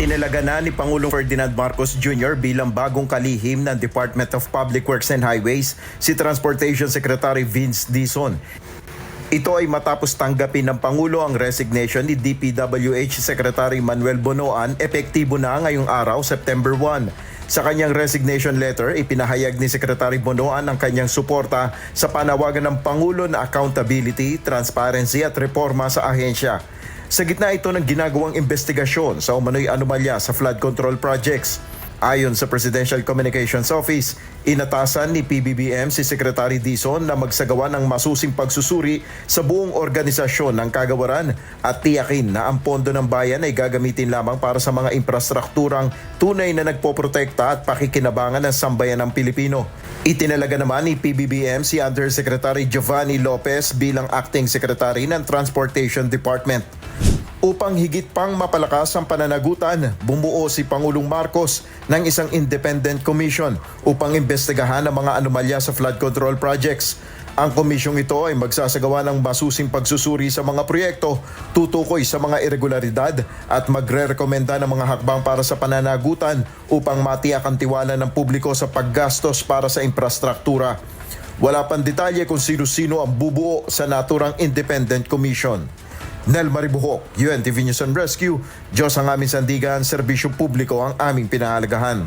Itinalaga na ni Pangulong Ferdinand Marcos Jr. bilang bagong kalihim ng Department of Public Works and Highways si Transportation Secretary Vince Dizon. Ito ay matapos tanggapin ng Pangulo ang resignation ni DPWH Secretary Manuel Bonoan, epektibo na ngayong araw, September 1. Sa kanyang resignation letter, ipinahayag ni Secretary Bonoan ang kanyang suporta sa panawagan ng Pangulo na accountability, transparency at reforma sa ahensya. Sa gitna ito ng ginagawang investigasyon sa umano'y anomalya sa flood control projects. Ayon sa Presidential Communications Office, inatasan ni PBBM si Secretary Dizon na magsagawa ng masusing pagsusuri sa buong organisasyon ng kagawaran at tiyakin na ang pondo ng bayan ay gagamitin lamang para sa mga infrastrukturang tunay na nagpoprotekta at pakikinabangan ng sambayan ng Pilipino. Itinalaga naman ni PBBM si Undersecretary Giovanni Lopez bilang Acting Secretary ng Transportation Department. Upang higit pang mapalakas ang pananagutan, bumuo si Pangulong Marcos ng isang independent commission upang imbestigahan ang mga anomalya sa flood control projects. Ang komisyong ito ay magsasagawa ng masusing pagsusuri sa mga proyekto, tutukoy sa mga irregularidad at magre-rekomenda ng mga hakbang para sa pananagutan upang matiyak ang tiwala ng publiko sa paggastos para sa infrastruktura. Wala pang detalye kung sino-sino ang bubuo sa naturang independent commission. Nel Maribuhok, UNTV News and Rescue. Diyos ang aming sandigan, serbisyo publiko ang aming pinahalagahan.